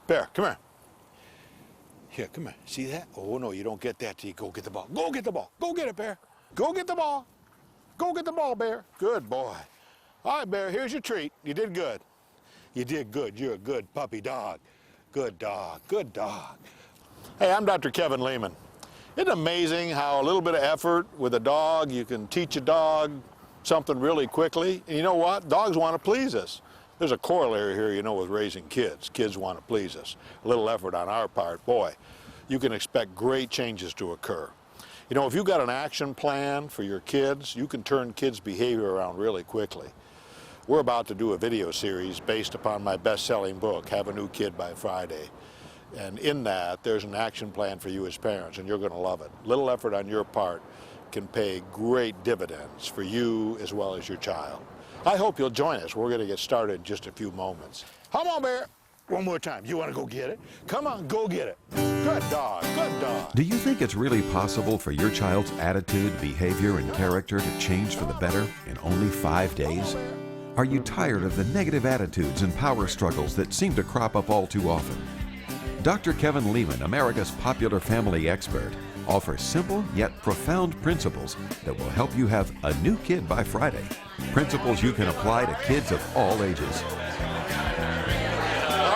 Bear, come here. Here, come here. See that? Oh, no, you don't get that till you go get the ball. Go get the ball. Go get it, Bear. Go get the ball. Go get the ball, Bear. Good boy. All right, Bear, here's your treat. You did good. You did good. You're a good puppy dog. Good dog. Good dog. Hey, I'm Dr. Kevin Leman. Isn't it amazing how a little bit of effort with a dog, you can teach a dog something really quickly? And you know what? Dogs want to please us. There's a corollary here, you know, with raising kids. Kids want to please us. A little effort on our part, boy, you can expect great changes to occur. You know, if you've got an action plan for your kids, you can turn kids' behavior around really quickly. We're about to do a video series based upon my best-selling book, Have a New Kid by Friday. And in that, there's an action plan for you as parents, and you're going to love it. Little effort on your part can pay great dividends for you as well as your child. I hope you'll join us. We're going to get started in just a few moments. Come on, Bear. One more time. You want to go get it? Come on, go get it. Good dog, good dog. Do you think it's really possible for your child's attitude, behavior, and character to change for the better in only 5 days? Are you tired of the negative attitudes and power struggles that seem to crop up all too often? Dr. Kevin Leman, America's popular family expert, offers simple yet profound principles that will help you have a new kid by Friday. Principles you can apply to kids of all ages. All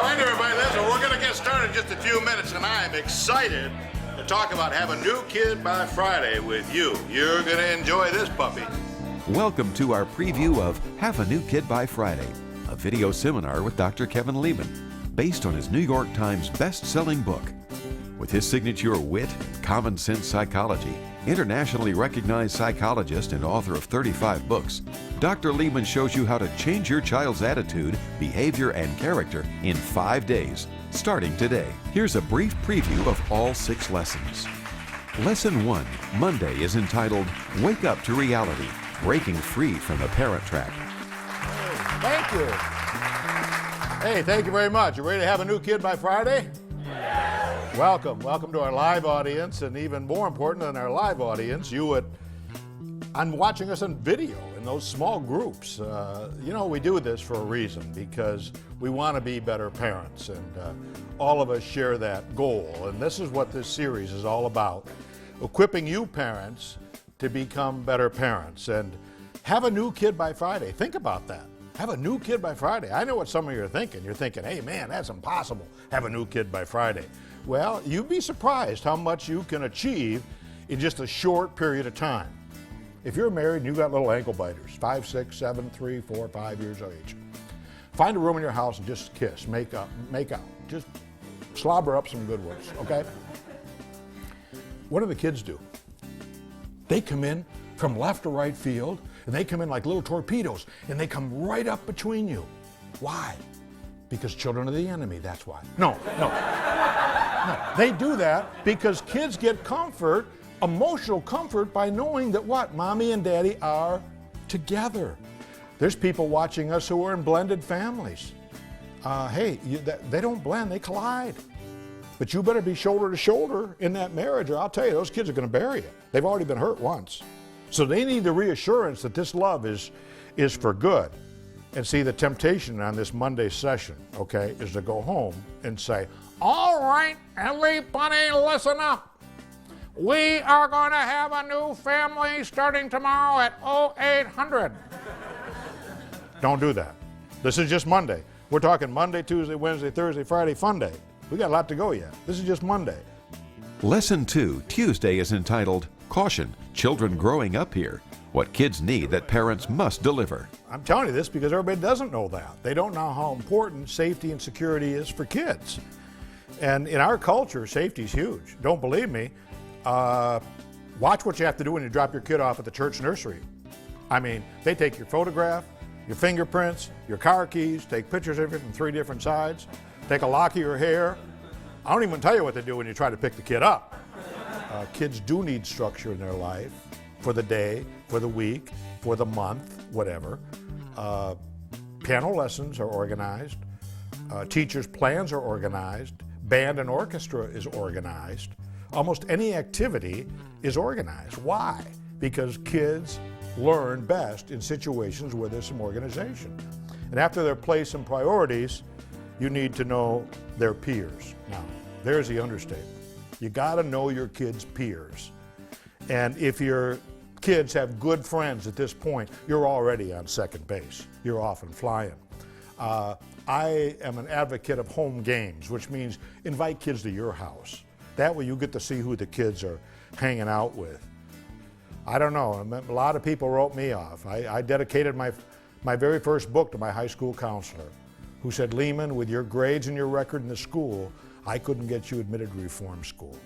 right, everybody, listen, we're going to get started in just a few minutes, and I am excited to talk about Have a New Kid by Friday with you. You're going to enjoy this puppy. Welcome to our preview of Have a New Kid by Friday, a video seminar with Dr. Kevin Leman, based on his New York Times best-selling book. With his signature wit, common sense psychology, internationally recognized psychologist and author of 35 books, Dr. Leman shows you how to change your child's attitude, behavior, and character in 5 days, starting today. Here's a brief preview of all 6 lessons. Lesson 1, Monday, is entitled Wake Up to Reality, Breaking Free from the Parent Trap. Thank you. Hey, thank you very much. You ready to have a new kid by Friday? Welcome to our live audience, and even more important than our live audience, you I'm watching us on video in those small groups. You know, we do this for a reason, because we want to be better parents, and all of us share that goal. And this is what this series is all about, equipping you parents to become better parents. And have a new kid by Friday. Think about that. Have a new kid by Friday. I know what some of you are thinking. You're thinking, hey man, that's impossible. Have a new kid by Friday. Well, you'd be surprised how much you can achieve in just a short period of time. If you're married and you've got little ankle biters, 5, 6, 7, 3, 4, 5 years of age, find a room in your house and just kiss, make out. Just slobber up some good ones, okay? What do the kids do? They come in from left to right field, and they come in like little torpedoes, and they come right up between you. Why? Because children are the enemy, that's why. No. They do that because kids get comfort, emotional comfort, by knowing that what? Mommy and daddy are together. There's people watching us who are in blended families. They don't blend, they collide. But you better be shoulder to shoulder in that marriage, or I'll tell you, those kids are going to bury you. They've already been hurt once. So they need the reassurance that this love is for good. And see, the temptation on this Monday session, okay, is to go home and say, all right, everybody listen up. We are going to have a new family starting tomorrow at 0800. Don't do that. This is just Monday. We're talking Monday, Tuesday, Wednesday, Thursday, Friday, fun day. We got a lot to go yet. This is just Monday. Lesson 2, Tuesday, is entitled Caution, Children Growing Up Here, What Kids Need That Parents Must Deliver. I'm telling you this because everybody doesn't know that. They don't know how important safety and security is for kids. And in our culture, safety is huge. Don't believe me? Watch what you have to do when you drop your kid off at the church nursery. I mean, they take your photograph, your fingerprints, your car keys, take pictures of it from 3 different sides, take a lock of your hair. I don't even tell you what they do when you try to pick the kid up. Kids do need structure in their life for the day, for the week, for the month, whatever. Piano lessons are organized. Teachers' plans are organized. Band and orchestra is organized. Almost any activity is organized. Why? Because kids learn best in situations where there's some organization. And after their place and priorities, you need to know their peers. Now, there's the understatement. You got to know your kids' peers. And if your kids have good friends at this point, you're already on second base. You're off and flying. I am an advocate of home games, which means invite kids to your house. That way you get to see who the kids are hanging out with. I don't know, a lot of people wrote me off. I dedicated my very first book to my high school counselor, who said, Leman, with your grades and your record in the school, I couldn't get you admitted to reform school.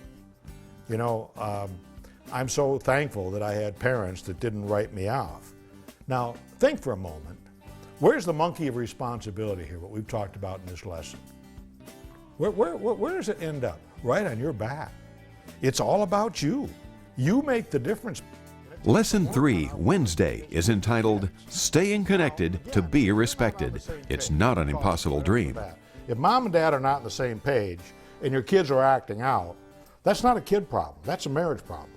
You know, I'm so thankful that I had parents that didn't write me off. Now, think for a moment. Where's the monkey of responsibility here, what we've talked about in this lesson? Where does it end up? Right on your back. It's all about you. You make the difference. Lesson 3, Wednesday, is entitled Staying Connected to Be Respected. It's not an impossible dream. If mom and dad are not on the same page and your kids are acting out, that's not a kid problem. That's a marriage problem.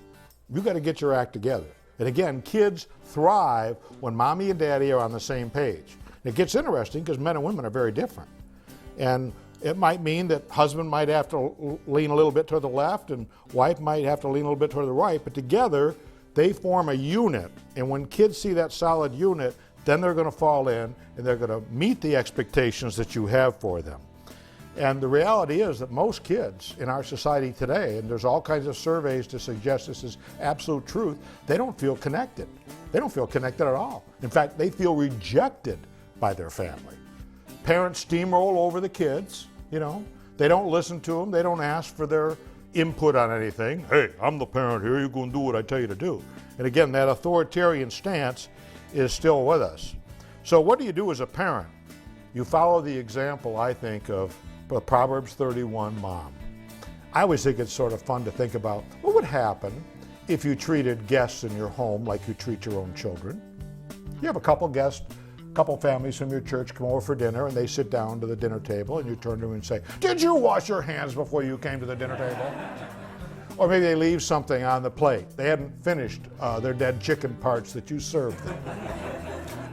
You've got to get your act together. And again, kids thrive when mommy and daddy are on the same page. It gets interesting because men and women are very different. And it might mean that husband might have to lean a little bit toward the left and wife might have to lean a little bit toward the right, but together they form a unit. And when kids see that solid unit, then they're going to fall in and they're going to meet the expectations that you have for them. And the reality is that most kids in our society today, and there's all kinds of surveys to suggest this is absolute truth, they don't feel connected. They don't feel connected at all. In fact, they feel rejected by their family. Parents steamroll over the kids, you know. They don't listen to them. They don't ask for their input on anything. Hey, I'm the parent here. You're going to do what I tell you to do. And again, that authoritarian stance is still with us. So what do you do as a parent? You follow the example, I think, of the Proverbs 31 mom. I always think it's sort of fun to think about what would happen if you treated guests in your home like you treat your own children. You have a couple guests, a couple families from your church come over for dinner and they sit down to the dinner table and you turn to them and say, did you wash your hands before you came to the dinner table? Or maybe they leave something on the plate. They hadn't finished their dead chicken parts that you served them.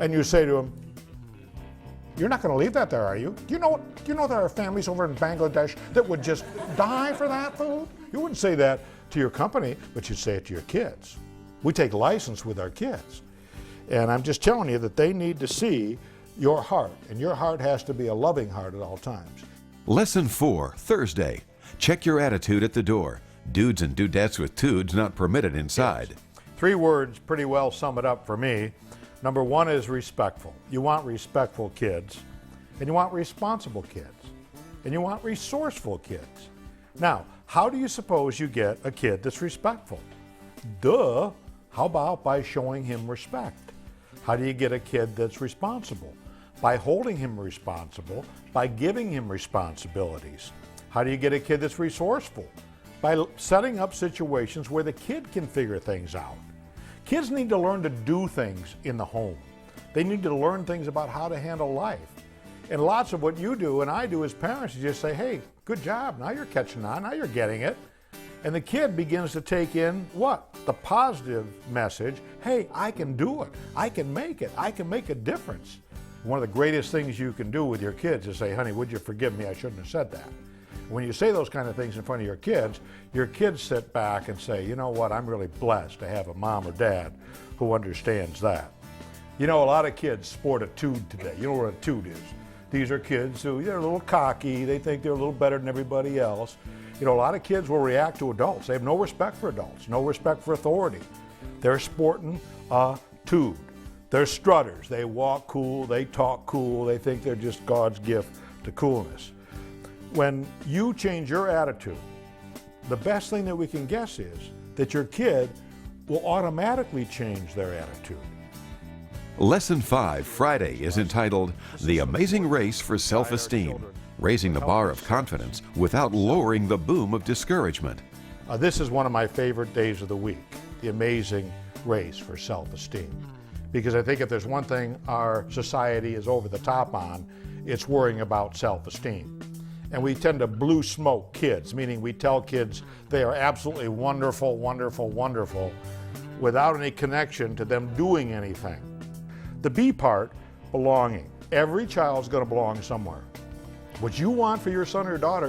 And you say to them, you're not going to leave that there, are you? Do you know there are families over in Bangladesh that would just die for that food? You wouldn't say that to your company, but you'd say it to your kids. We take license with our kids. And I'm just telling you that they need to see your heart, and your heart has to be a loving heart at all times. Lesson 4, Thursday. Check your attitude at the door. Dudes and dudettes with tudes not permitted inside. Yes. 3 words pretty well sum it up for me. Number 1 is respectful. You want respectful kids, and you want responsible kids, and you want resourceful kids. Now, how do you suppose you get a kid that's respectful? Duh, how about by showing him respect? How do you get a kid that's responsible? By holding him responsible, by giving him responsibilities. How do you get a kid that's resourceful? By setting up situations where the kid can figure things out. Kids need to learn to do things in the home. They need to learn things about how to handle life. And lots of what you do and I do as parents is just say, hey, good job, now you're catching on, now you're getting it. And the kid begins to take in what? The positive message, hey, I can do it, I can make a difference. One of the greatest things you can do with your kids is say, honey, would you forgive me, I shouldn't have said that. When you say those kind of things in front of your kids sit back and say, you know what, I'm really blessed to have a mom or dad who understands that. You know, a lot of kids sport a tude today. You know what a tude is? These are kids who, they're a little cocky, they think they're a little better than everybody else. You know, a lot of kids will react to adults. They have no respect for adults, no respect for authority. They're sporting a tude. They're strutters. They walk cool, they talk cool, they think they're just God's gift to coolness. When you change your attitude, the best thing that we can guess is that your kid will automatically change their attitude. Lesson 5, Friday, is entitled The Amazing Race for Self-Esteem, raising the bar of confidence without lowering the boom of discouragement. This is one of my favorite days of the week, the amazing race for self-esteem. Because I think if there's one thing our society is over the top on, it's worrying about self-esteem. And we tend to blue smoke kids, meaning we tell kids they are absolutely wonderful, wonderful, wonderful, without any connection to them doing anything. The B part, belonging. Every child's going to belong somewhere. What you want for your son or daughter